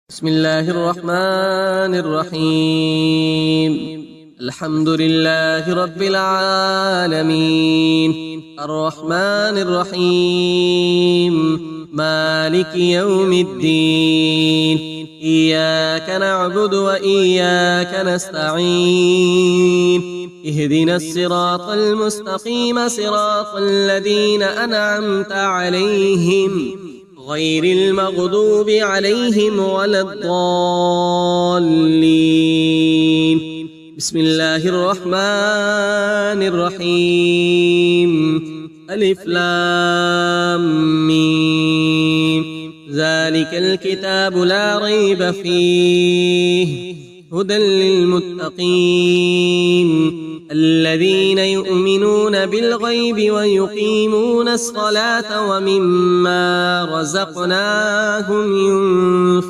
بسم الله الرحمن الرحيم. الحمد لله رب العالمين، الرحمن الرحيم، مالك يوم الدين. إياك نعبد وإياك نستعين، اهدنا الصراط المستقيم صراط الذين أنعمت عليهم غير المغضوب عليهم ولا الضالين. بسم الله الرحمن الرحيم. ألف لام ميم. ذلك الكتاب لا ريب فيه هدى للمتقين الذين يؤمنون بالغيب ويقيمون الصلاة ومما رزقناهم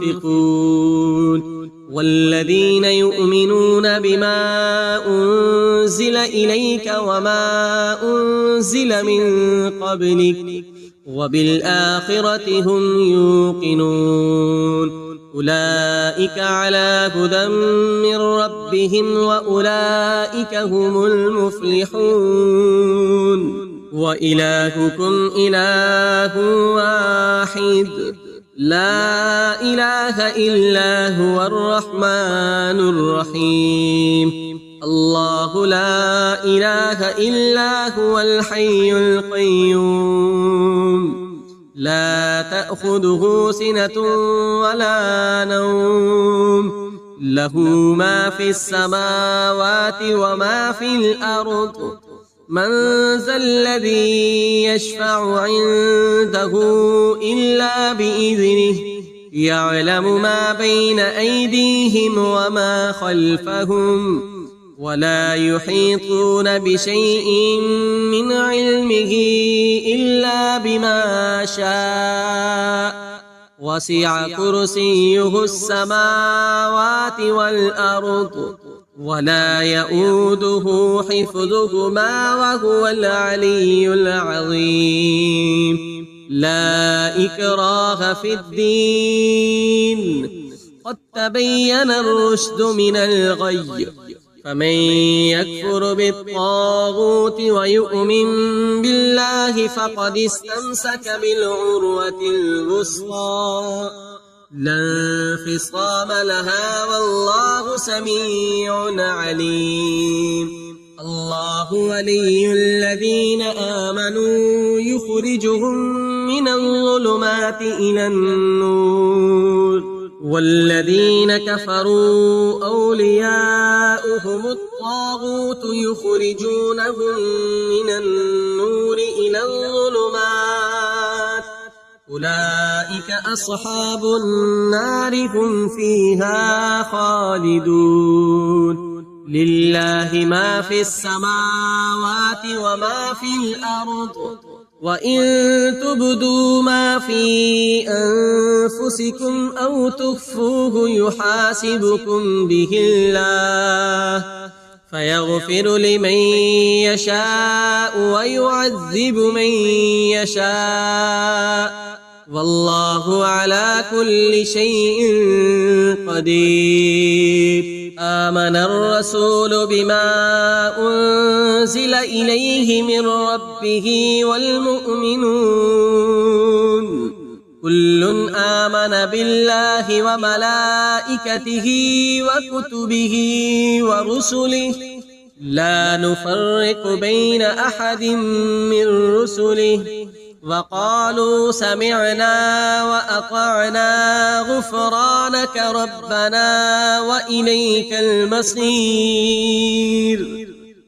ينفقون والذين يؤمنون بما أنزل إليك وما أنزل من قبلك وبالآخرة هم يوقنون. أولئك على هدى من ربهم وأولئك هم المفلحون. وإلهكم إله واحد لا إله إلا هو الرحمن الرحيم. الله لا إله إلا هو الحي القيوم لا تأخذه سنة ولا نوم، له ما في السماوات وما في الأرض. من ذا الذي يشفع عنده إلا بإذنه، يعلم ما بين أيديهم وما خلفهم ولا يحيطون بشيء من علمه إلا بما شاء. وسع كرسيه السماوات والأرض ولا يؤوده حفظهما وهو العلي العظيم. لا إكراه في الدين، قد تبين الرشد من الغي. فمن يكفر بالطاغوت ويؤمن بالله فقد استمسك بالعروة الوثقى لا انفصام لها والله سميع عليم. الله ولي الذين آمنوا يخرجهم من الظلمات إلى النور، والذين كفروا أولياؤهم الطاغوت يخرجونهم من النور إلى الظلمات. أولئك أصحاب النار هم فيها خالدون. لله ما في السماوات وما في الأرض، وإن تبدوا ما في أنفسكم أو تخفوه يحاسبكم به الله، فيغفر لمن يشاء ويعذب من يشاء، والله على كل شيء قدير. آمن الرسول بما أنزل إليه من ربه والمؤمنون كل آمن بالله وملائكته وكتبه ورسله لا نفرق بين أحد من رسله وقالوا سمعنا وأطعنا غفرانك ربنا وإليك المصير.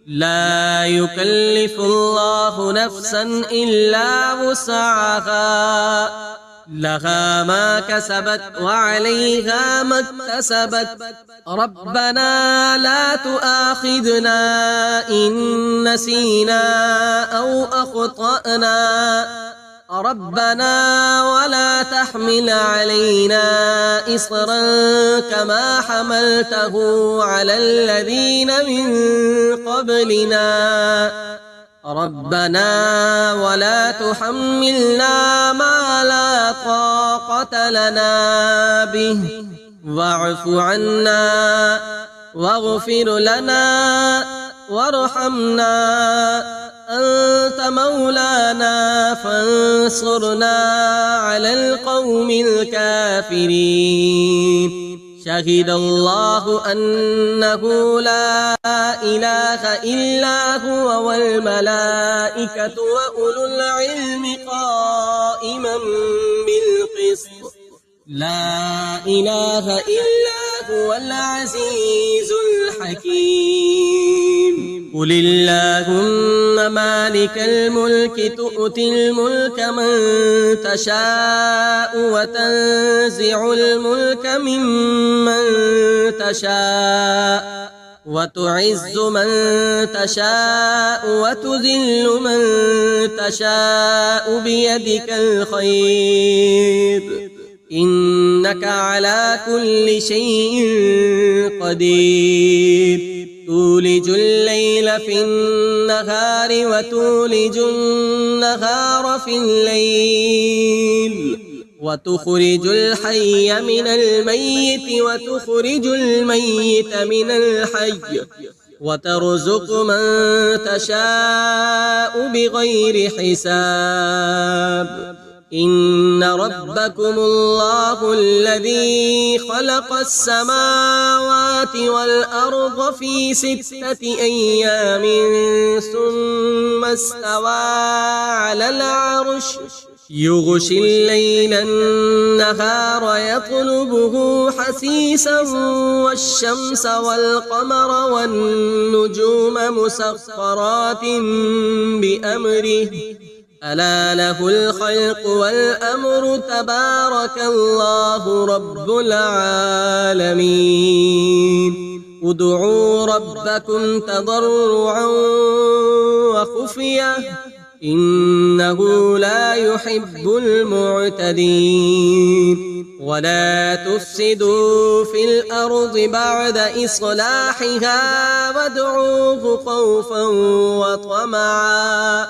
لا يكلف الله نفسا إلا وسعها، لها ما كسبت وعليها ما اكتسبت. ربنا لا تؤاخذنا إن نسينا أو أخطأنا، ربنا ولا تحمل علينا إصرا كما حملته على الذين من قبلنا، ربنا ولا تحملنا ما لا طاقة لنا به واعف عنا واغفر لنا وارحمنا أنت مولانا فانصرنا على القوم الكافرين. شهد الله أنه لا إله إلا هو والملائكة وأولو العلم قائما بالقسط لا إله إلا هو العزيز الحكيم. قل اللهم مالك الملك تؤتي الملك من تشاء وتنزع الملك ممن تشاء وتعز من تشاء وتذل من تشاء بيدك الخير إنك على كل شيء قدير. تولج الليل في النهار وتولج النهار في الليل وتخرج الحي من الميت وتخرج الميت من الحي وترزق من تشاء بغير حساب. إن ربكم الله الذي خلق السماوات والأرض في 6 أيام ثم استوى على العرش يغشي الليل النهار يطلبه حثيثا والشمس والقمر والنجوم مسخرات بأمره ألا له الخلق والأمر تبارك الله رب العالمين. ادعوا ربكم تضرعا وخفية إنه لا يحب المعتدين. ولا تفسدوا في الأرض بعد إصلاحها وادعوه خوفا وطمعا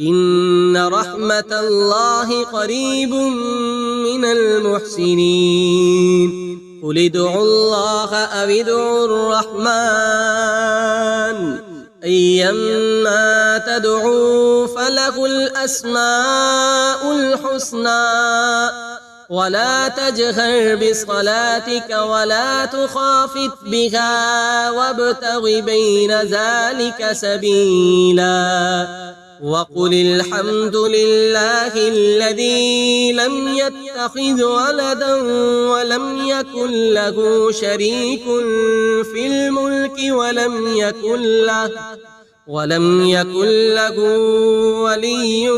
إن رحمة الله قريب من المحسنين. قل ادعوا الله أو ادعوا الرحمن أيما تدعوا فله الأسماء الحسنى ولا تجهر بصلاتك ولا تخافت بها وابتغ بين ذلك سبيلا. وقل الحمد لله الذي لم يتخذ ولدا ولم يكن له شريك في الملك ولم يكن له ولي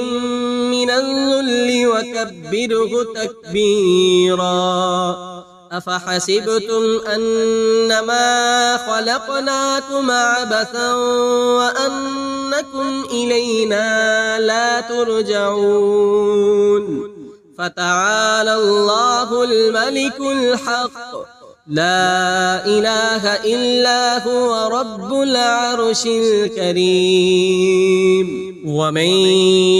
من الذل وكبره تكبيرا. أفحسبتم أنما خلقناكم عبثا وأنكم إلينا لا ترجعون. فتعالى الله الملك الحق لا إله إلا هو رب العرش الكريم. ومن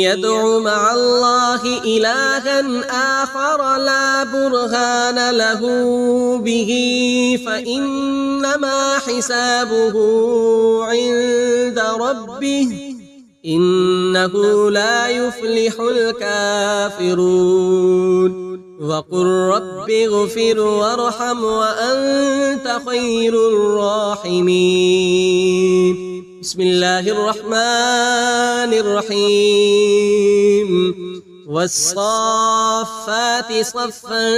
يدع مع الله إلها آخر لا برهان له به فإنما حسابه عند ربه إنه لا يفلح الكافرون. وقل رب اغفر وارحم وأنت خير الراحمين. بسم الله الرحمن الرحيم. والصافات صفا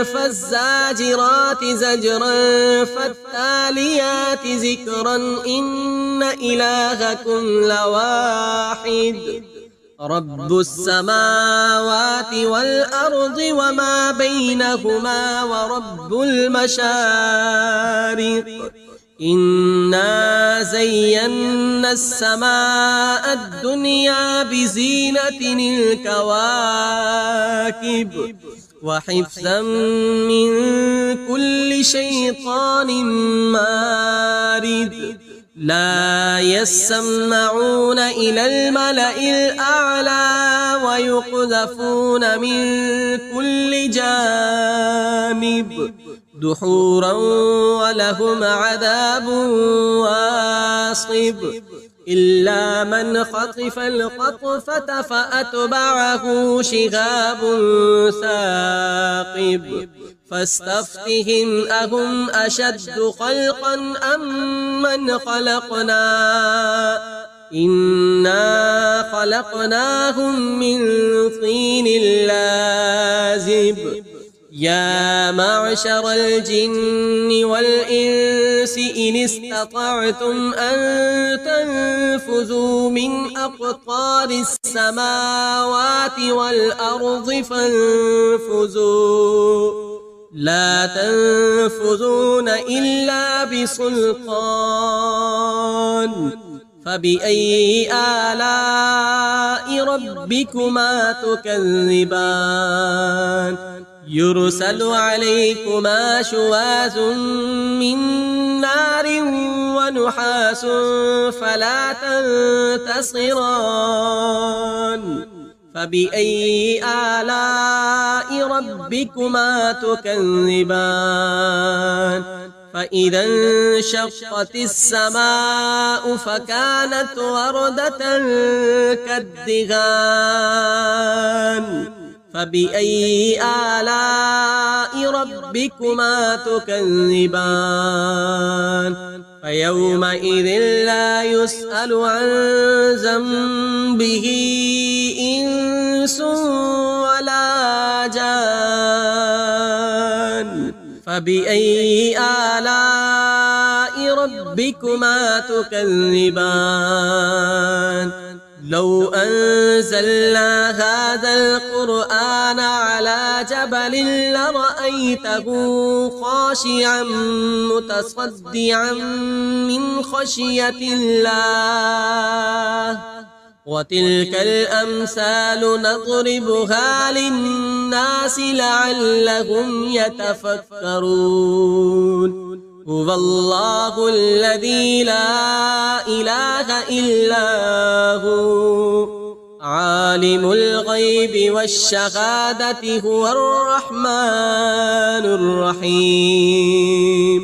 فالزاجرات زجرا فالتاليات ذكرا إن إلهكم لواحد رب السماوات والأرض وما بينهما ورب المشارق. إنا زينا السماء الدنيا بزينة الكواكب وحفظا من كل شيطان مارد. لا يسمعون إلى الملأ الأعلى ويقذفون من كل جانب دحورا ولهم عذاب واصب إلا من خطف الخطفة فأتبعه شهاب ثاقب فاستفتهم أهم أشد خلقا أم من خلقنا إنا خلقناهم من طين لازب يا معشر الجن والإنس إن استطعتم أن تنفذوا من أقطار السماوات والأرض فانفذوا لا تنفذون إلا بسلطان فبأي آلاء ربكما تكذبان يرسل عليكما شواظ من نار ونحاس فلا تنتصران فبأي آلاء ربكما تكذبان فإذا انشقت السماء فكانت وردة كالدهان فبأي آلاء ربكما تكذبان فيومئذ لا يسأل عن ذنبه إنس ولا جان فبأي آلاء ربكما تكذبان لو أنزلنا هذا القرآن على جبل لرأيته خاشعا متصدعا من خشية الله وتلك الأمثال نضربها للناس لعلهم يتفكرون هو الله الذي لا إله إلا هو عالم الغيب والشهادة هو الرحمن الرحيم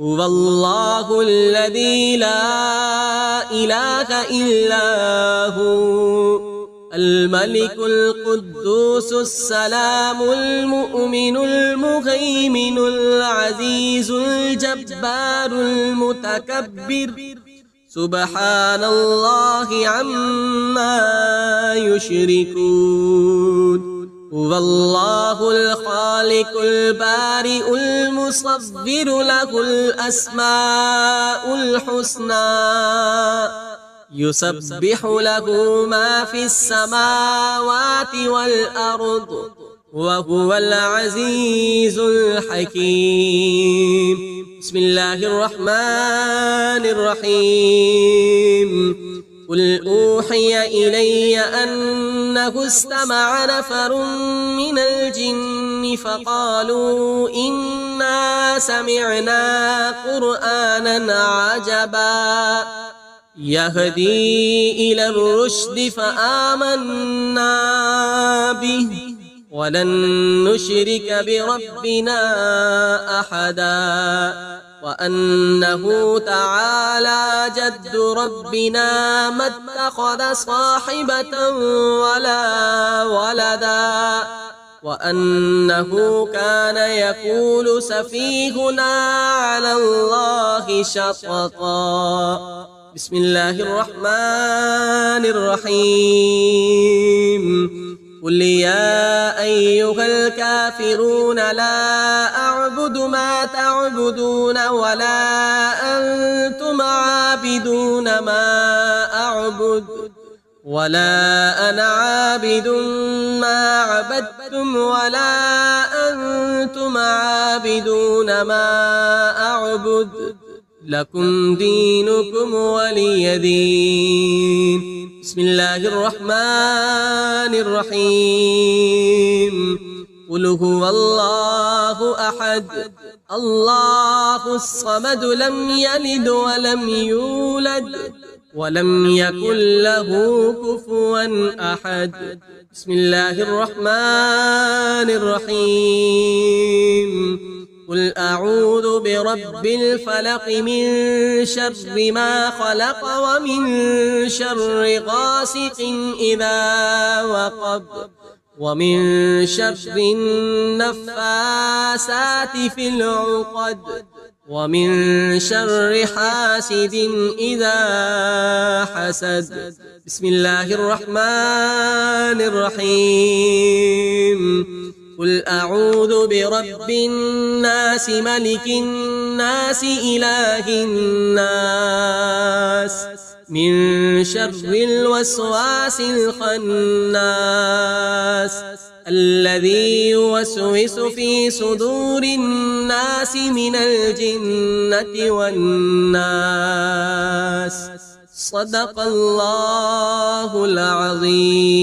هو الله الذي لا إله إلا هو الملك القدوس السلام المؤمن المهيمن العزيز الجبار المتكبر سبحان الله عما يشركون هو الله الخالق البارئ المصور له الأسماء الحسنى يسبح له ما في السماوات والأرض وهو العزيز الحكيم بسم الله الرحمن الرحيم قل أوحي إلي أنه استمع نفر من الجن فقالوا إنا سمعنا قرآنا عجبا يهدي إلى الرشد فآمنا به ولن نشرك بربنا أحدا وأنه تعالى جد ربنا ما اتخذ صاحبة ولا ولدا وأنه كان يقول سفيهنا على الله شططا بسم الله الرحمن الرحيم قل يا أيها الكافرون لا أعبد ما تعبدون ولا أنتم عابدون ما أعبد ولا أنا عابد ما عبدتم ولا أنتم عابدون ما أعبد لكم دينكم ولي دين بسم الله الرحمن الرحيم قل هو الله أحد الله الصمد لم يلد ولم يولد ولم يكن له كفوا أحد بسم الله الرحمن الرحيم قل أعوذ برب الفلق من شر ما خلق ومن شر غاسق إذا وقب ومن شر النفاسات في العقد ومن شر حاسد إذا حسد بسم الله الرحمن الرحيم قل أعوذ برب الناس ملك الناس إله الناس من شر الوسواس الخناس الذي يوسوس في صدور الناس من الجنة والناس صدق الله العظيم.